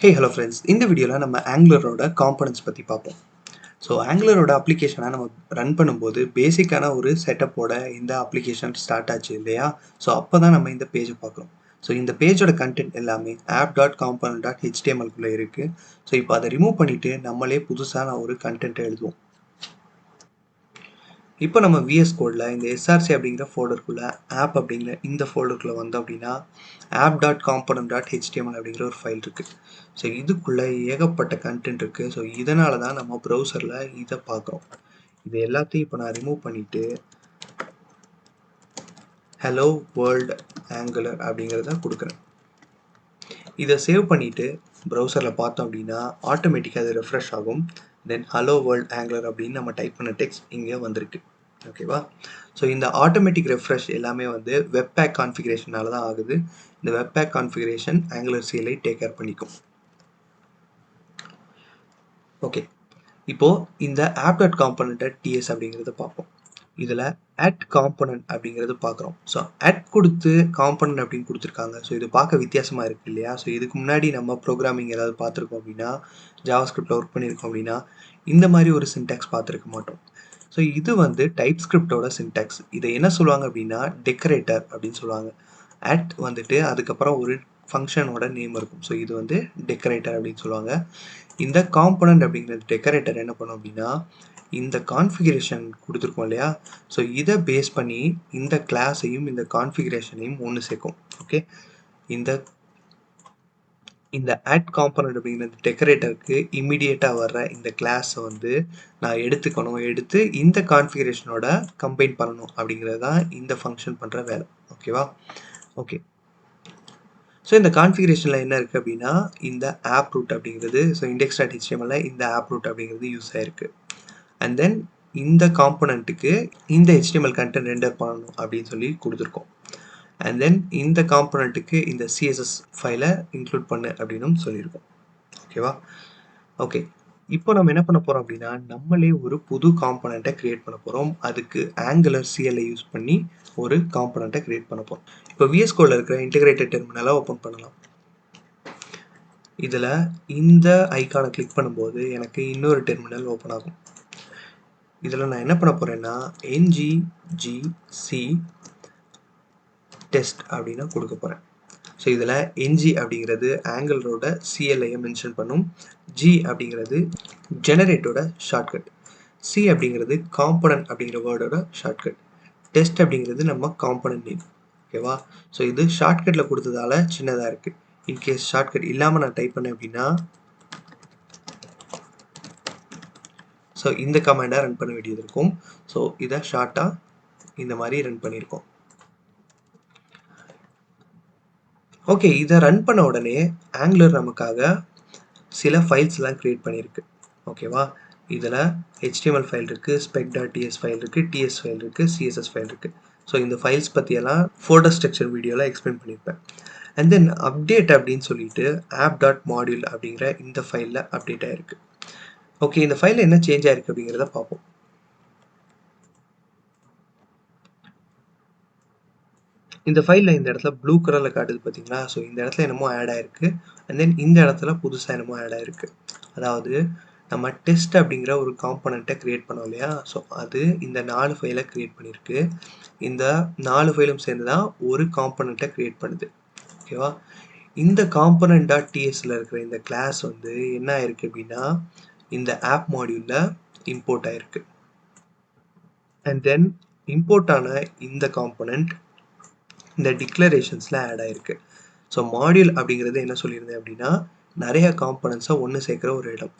Hey hello friends, இந்த வீடியோவில் நம்ம ஆங்குலரோட காம்பனன்ட்ஸ் பற்றி பார்ப்போம். ஸோ ஆங்குலரோட அப்ளிகேஷனை நம்ம ரன் பண்ணும்போது பேசிக்கான ஒரு செட்டப்போட இந்த அப்ளிகேஷன் ஸ்டார்ட் ஆச்சு இல்லையா? ஸோ அப்போ தான் நம்ம இந்த பேஜை பார்க்குறோம். ஸோ இந்த பேஜோட கண்டென்ட் எல்லாமே app.component.html இருக்குது. ஸோ இப்போ அதை ரிமூவ் பண்ணிவிட்டு நம்மளே புதுசான ஒரு கண்டென்ட்டை எழுதுவோம். இப்போ நம்ம விஎஸ் கோடில் இந்த எஸ்ஆர்சி அப்படிங்கிற ஃபோல்டருக்குள்ளே ஆப் அப்படிங்கிற இந்த ஃபோல்டருக்குள்ளே வந்தோம் அப்படின்னா app.component.html அப்படிங்கிற ஒரு ஃபைல் இருக்குது. ஸோ இதுக்குள்ளே ஏகப்பட்ட கண்டென்ட் இருக்குது. ஸோ இதனால தான் நம்ம ப்ரௌசரில் இதை பார்க்குறோம். இது எல்லாத்தையும் இப்போ நான் ரிமூவ் பண்ணிவிட்டு ஹலோ வேர்ல்டு ஆங்குலர் அப்படிங்கிறத கொடுக்குறேன். இதை சேவ் பண்ணிவிட்டு ப்ரௌசரில் பார்த்தோம் அப்படின்னா ஆட்டோமேட்டிக்காக அது ரெஃப்ரெஷ் ஆகும். தென் ஹலோ வேர்ல்ட் ஆங்குலர் அப்படின்னு நம்ம டைப் பண்ண டெக்ஸ்ட் இங்கே வந்திருக்கு. ஓகேவா? ஸோ இந்த ஆட்டோமேட்டிக் ரெஃப்ரெஷ் எல்லாமே வந்து வெப்பேக் கான்ஃபிகரேஷனால தான் ஆகுது. இந்த webpack configuration Angular CLI take care பண்ணிக்கும். ஓகே, இப்போது இந்த app.component.ts அப்படிங்கிறத பார்ப்போம். இதில் அட் காம்பனன்ட் அப்படிங்கிறது பார்க்குறோம். ஸோ அட் கொடுத்து காம்பனன்ட் அப்படின்னு கொடுத்துருக்காங்க. ஸோ இது பார்க்க வித்தியாசமாக இருக்குது இல்லையா? ஸோ இதுக்கு முன்னாடி நம்ம ப்ரோக்ராமிங் ஏதாவது பார்த்துருக்கோம் அப்படின்னா, ஜாவாஸ்கிரிப்டில் ஒர்க் பண்ணியிருக்கோம் அப்படின்னா இந்த மாதிரி ஒரு சின்டாக்ஸ் பார்த்துருக்க மாட்டோம். ஸோ இது வந்து டைப் ஸ்கிரிப்டோட சின்டாக்ஸ். இதை என்ன சொல்லுவாங்க அப்படின்னா டெக்கரேட்டர் அப்படின்னு சொல்லுவாங்க. அட் வந்துட்டு அதுக்கப்புறம் ஒரு ஃபங்க்ஷனோட நேம் இருக்கும். ஸோ இது வந்து டெக்கரேட்டர் அப்படின்னு சொல்லுவாங்க. இந்த காம்பனன்ட் அப்படிங்கிறது டெக்கரேட்டர் என்ன பண்ணும் அப்படின்னா இந்த கான்ஃபிகரேஷன் கொடுத்துருக்கோம் இல்லையா? ஸோ இதை பேஸ் பண்ணி இந்த கிளாஸையும் இந்த கான்ஃபிகரேஷனையும் ஒன்று சேர்க்கும். ஓகே, இந்த ஆட் காம்பனன்ட் அப்படிங்கிற டெக்கரேட்டருக்கு இம்மிடியேட்டாக வர்ற இந்த கிளாஸை வந்து நான் எடுத்து இந்த கான்ஃபிகரேஷனோட கம்பைன் பண்ணணும் அப்படிங்கிறது தான் இந்த ஃபங்க்ஷன் பண்ணுற வேலை. ஓகேவா? ஓகே, ஸோ இந்த கான்ஃபிகரேஷனில் என்ன இருக்குது அப்படின்னா இந்த ஆப் ரூட் அப்படிங்கிறது, ஸோ index.html இந்த ஆப் ரூட் அப்படிங்கிறது யூஸ் ஆயிருக்கு. அண்ட் தென் இந்த காம்பனண்ட்டுக்கு இந்த HTML கண்டென்ட் ரெண்டர் பண்ணணும் அப்படின்னு சொல்லி கொடுத்துருக்கோம். அண்ட் தென் இந்த காம்பனண்ட்டுக்கு இந்த சிஎஸ்எஸ் ஃபைலை இன்க்ளூட் பண்ணு அப்படின்னு சொல்லியிருக்கோம். ஓகேவா? ஓகே, இப்போ நம்ம என்ன பண்ண போகிறோம் அப்படின்னா நம்மளே ஒரு புது காம்பனண்ட்டை க்ரியேட் பண்ண போகிறோம். அதுக்கு ஆங்குலர் சிஎல்ஐ யூஸ் பண்ணி ஒரு காம்பனண்ட்டை க்ரியேட் பண்ண போகிறோம். இப்போ விஎஸ் கோடில் இருக்கிற இன்டெகிரேட்டட் டெர்மினலை ஓப்பன் பண்ணலாம். இதில் இந்த ஐக்கானை கிளிக் பண்ணும்போது எனக்கு இன்னொரு டெர்மினல் ஓப்பன் ஆகும். இதில் நான் என்ன பண்ண போகிறேன்னா nggc டெஸ்ட் அப்படின்னு கொடுக்க போகிறேன். ஸோ இதில் ng அப்படிங்கிறது ஆங்கிளரோட சிஎல்ஐயை மென்ஷன் பண்ணும். g அப்படிங்கிறது ஜெனரேட்டோட ஷார்ட்கட். c அப்படிங்கிறது காம்பனன்ட் அப்படிங்கிற வேர்டோட ஷார்ட்கட். டெஸ்ட் அப்படிங்கிறது நம்ம காம்பனன்ட் நேம். ஓகேவா? ஸோ இது ஷார்ட்கட்டில் கொடுத்ததால சின்னதாக இருக்குது. இன்கேஸ் ஷார்ட்கட் இல்லாமல் நான் டைப் பண்ணேன் அப்படின்னா ஸோ இந்த கமாண்டை ரன் பண்ண வேண்டியது இருக்கும். ஸோ இதை ஷார்ட்டாக இந்த மாதிரி ரன் பண்ணியிருக்கோம். ஓகே, இதை ரன் பண்ண உடனே ஆங்குலர் நமக்காக சில ஃபைல்ஸ்லாம் க்ரியேட் பண்ணியிருக்கு. ஓகேவா? இதில் HTML ஃபைல் இருக்குது, spec.ts ஃபைல் இருக்குது, TS ஃபைல் இருக்குது, CSS ஃபைல் இருக்குது. ஸோ இந்த ஃபைல்ஸ் பற்றியெல்லாம் ஃபோல்டர் ஸ்ட்ரக்சர் வீடியோவில் எக்ஸ்பிளைன் பண்ணியிருப்பேன். அண்ட் தென் அப்டேட் அப்படின்னு சொல்லிட்டு app.module அப்படிங்கிற இந்த ஃபைலில் அப்டேட் ஆகிருக்கு. ஓகே, இந்த ஃபைலில் என்ன சேஞ்ச் ஆகிருக்கு அப்படிங்கிறத பார்ப்போம். இந்த ஃபைலில் இந்த இடத்துல ப்ளூ கலரில் காட்டுது பார்த்தீங்களா? ஸோ இந்த இடத்துல என்னமோ ஆட் ஆகிருக்கு. அண்ட் தென் இந்த இடத்துல புதுசாக என்னமோ ஆட் ஆகிருக்கு. அதாவது நம்ம டெஸ்ட் அப்படிங்கிற ஒரு காம்பனண்ட்டை க்ரியேட் பண்ணோம் இல்லையா? ஸோ அது இந்த 4 ஃபைலை க்ரியேட் பண்ணியிருக்கு. இந்த 4 ஃபைலும் சேர்ந்து தான் ஒரு காம்பனண்ட்டை க்ரியேட் பண்ணுது. ஓகேவா? இந்த காம்பனண்ட்.tsல இருக்கிற இந்த கிளாஸ் வந்து என்ன ஆயிருக்கு அப்படின்னா இந்த ஆப் மாடியூலில் இம்போர்ட் ஆயிருக்கு. அண்ட் தென் இம்போர்ட் ஆன இந்த காம்பனண்ட் இந்த டிக்ளரேஷன்ஸில் ஆட் ஆகிருக்கு. ஸோ மாடியூல் அப்படிங்கிறது என்ன சொல்லியிருந்தேன் அப்படின்னா நிறைய காம்பனண்ட்ஸை ஒன்று சேர்க்குற ஒரு இடம்.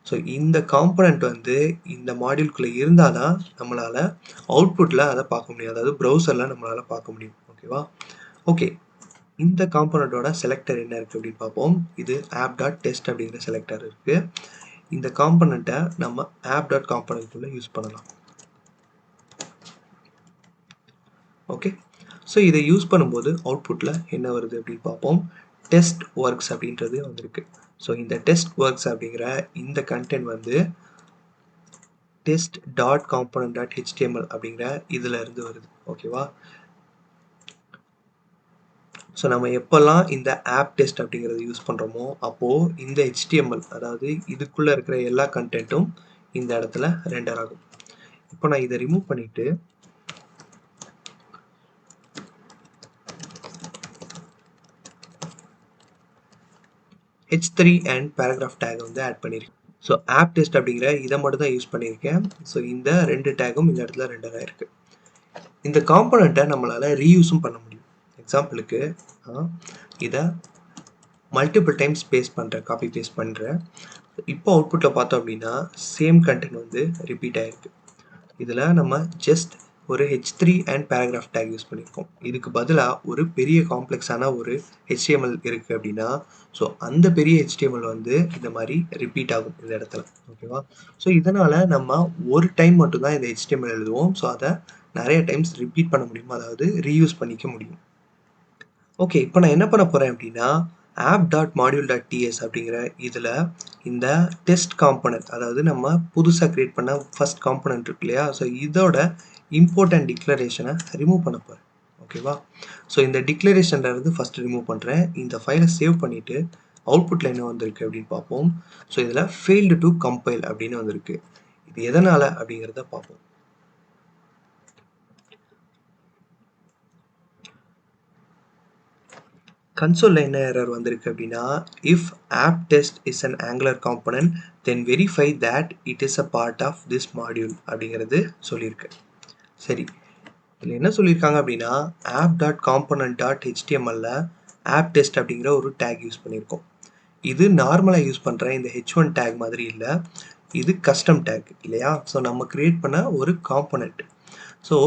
ஸோ இந்த காம்பனண்ட் வந்து இந்த மாடியூல்குள்ளே இருந்தால் தான் நம்மளால் அவுட்புட்டில் அதை பார்க்க முடியும். அதாவது ப்ரௌசரில் நம்மளால் பார்க்க முடியும். ஓகேவா? ஓகே, இந்த காம்பனண்ட்டோட செலக்டர் என்ன இருக்குது அப்படின்னு பார்ப்போம். இது app.test அப்படிங்கிற செலக்டர் இருக்குது. இந்த காம்பனண்ட்டை நம்ம app.componentக்குள்ளே யூஸ் பண்ணலாம். ஓகே, ஸோ இதை யூஸ் பண்ணும்போது அவுட்புட்டில் என்ன வருது அப்படின்னு பார்ப்போம். டெஸ்ட் ஒர்க்ஸ் அப்படின்றது வந்திருக்கு. ஸோ இந்த டெஸ்ட் ஒர்க்ஸ் அப்படிங்கிற இந்த கண்டென்ட் வந்து test.component.html அப்படிங்கிற இதில் இருந்து வருது. ஓகேவா? ஸோ நம்ம எப்போல்லாம் இந்த ஆப் டெஸ்ட் அப்படிங்கிறத யூஸ் பண்ணுறோமோ அப்போது இந்த HTML அதாவது இதுக்குள்ளே இருக்கிற எல்லா கண்டென்ட்டும் இந்த இடத்துல ரெண்டர் ஆகும். இப்போ நான் இதை ரிமூவ் பண்ணிவிட்டு H3 அண்ட் பேராகிராஃப் டேக் வந்து ஆட் பண்ணியிருக்கேன். ஸோ ஆப் டெஸ்ட் அப்படிங்கிற இதை மட்டும் தான் யூஸ் பண்ணியிருக்கேன். ஸோ இந்த 2 டேகும் இந்த இடத்துல ரெண்டர் ஆயிருக்கு. இந்த காம்பனண்ட்டை நம்மளால் ரீயூஸும் பண்ண முடியும். எக்ஸாம்பிளுக்கு இதை மல்டிபிள் டைம்ஸ் காப்பி பேஸ்ட் பண்ணுறேன். இப்போ அவுட்புட்டில் பார்த்தோம் அப்படின்னா சேம் கண்டென்ட் வந்து ரிப்பீட் ஆகிருக்கு. இதில் நம்ம ஜஸ்ட் ஒரு H3 and paragraph take use பண்ணியிருக்கோம். இதுக்கு பதிலாக ஒரு பெரிய காம்ப்ளெக்ஸான ஒரு HTML இருக்குது அப்படின்னா ஸோ அந்த பெரிய HTML வந்து இந்த மாதிரி ரிப்பீட் ஆகும் இந்த இடத்துல. ஓகேவா? ஸோ இதனால் நம்ம ஒரு டைம் மட்டும்தான் இந்த HTML எழுதுவோம். ஸோ அதை நிறைய டைம்ஸ் ரிப்பீட் பண்ண முடியும், அதாவது ரீயூஸ் பண்ணிக்க முடியும். ஓகே, இப்போ நான் என்ன பண்ண போகிறேன் அப்படின்னா app.module.ts அப்படிங்கிற இதில் இந்த டெஸ்ட் காம்பனன்ட், அதாவது நம்ம புதுசாக க்ரியேட் பண்ண ஃபர்ஸ்ட் காம்பனன்ட் இருக்கு இல்லையா, ஸோ இதோட இம்போர்ட் அண்ட் டிக்ளரேஷனை ரிமூவ் பண்ண போகிறேன். ஓகேவா? ஸோ இந்த டிக்ளரேஷன்லேருந்து ஃபஸ்ட் ரிமூவ் பண்ணுறேன். இந்த ஃபைலை சேவ் பண்ணிவிட்டு அவுட்புட்டில் என்ன வந்திருக்கு அப்படின்னு பார்ப்போம். ஸோ இதில் ஃபெயில்டு டு கம்பைல் அப்படின்னு வந்திருக்கு. இது எதனால் அப்படிங்கிறத பார்ப்போம். கன்சோலில் என்ன எரர் வந்திருக்கு அப்படின்னா if app test is an Angular component then verify that it is a part of this module அப்படிங்கிறது சொல்லியிருக்கு. சரி, இதில் என்ன சொல்லியிருக்காங்க அப்படின்னா app.component.html ஆப் டெஸ்ட் அப்படிங்கிற ஒரு டேக் யூஸ் பண்ணியிருக்கோம். இது நார்மலாக யூஸ் பண்ணுற இந்த H1 டேக் மாதிரி இல்லை, இது கஸ்டம் டேக் இல்லையா. ஸோ நம்ம கிரியேட் பண்ண ஒரு காம்பனண்ட். ஸோ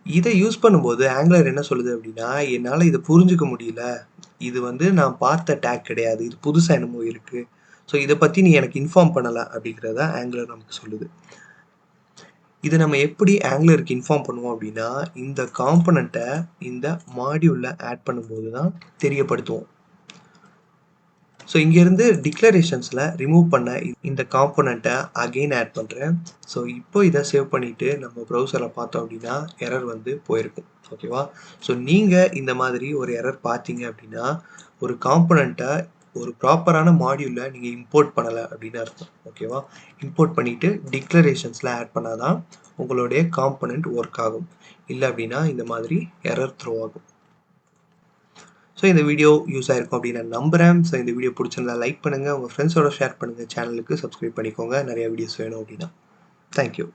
இதை யூஸ் பண்ணும்போது ஆங்குலர் என்ன சொல்லுது அப்படின்னா என்னால் இதை புரிஞ்சுக்க முடியல, இது வந்து நான் பார்த்த டேக் கிடையாது, இது புதுசாக என்னமோ இருக்குது, ஸோ இதை பற்றி நீ எனக்கு இன்ஃபார்ம் பண்ணலை அப்படிங்கிறத ஆங்குலர் நமக்கு சொல்லுது. இதை நம்ம எப்படி ஆங்குலருக்கு இன்ஃபார்ம் பண்ணுவோம் அப்படின்னா இந்த காம்பனண்ட்டை இந்த மாடியூலில் ஆட் பண்ணும்போது தான் தெரியப்படுத்துவோம். ஸோ இங்கேருந்து டிக்ளரேஷன்ஸில் ரிமூவ் பண்ண இந்த காம்பனண்ட்டை அகெயின் ஆட் பண்ணுறேன். ஸோ இப்போ இதை சேவ் பண்ணிவிட்டு நம்ம ப்ரௌசரில் பார்த்தோம் அப்படின்னா எரர் வந்து போயிருக்கும். ஓகேவா? ஸோ நீங்கள் இந்த மாதிரி ஒரு எரர் பார்த்தீங்க அப்படின்னா ஒரு காம்பனண்ட்டை ஒரு ப்ராப்பரான மாடியூலில் நீங்கள் இம்போர்ட் பண்ணலை அப்படின்னு அர்த்தம். ஓகேவா? இம்போர்ட் பண்ணிவிட்டு டிக்ளரேஷன்ஸில் ஆட் பண்ணால் தான் உங்களுடைய காம்பனண்ட் ஒர்க் ஆகும். இல்லை அப்படின்னா இந்த மாதிரி எரர் த்ரோ ஆகும். ஸோ இந்த வீடியோ யூஸ் ஆயிருக்கும் அப்படின்னு நான் நம்புகிறேன். ஸோ இந்த வீடியோ பிடிச்சிருந்தா லைக் பண்ணுங்கள், உங்கள் ஃப்ரெண்ட்ஸோட ஷேர் பண்ணுங்கள், சேனலுக்கு சப்ஸ்கிரைப் பண்ணிக்கோங்க நிறைய வீடியோஸ் வேணும் அப்படின்னா. தேங்க்யூ.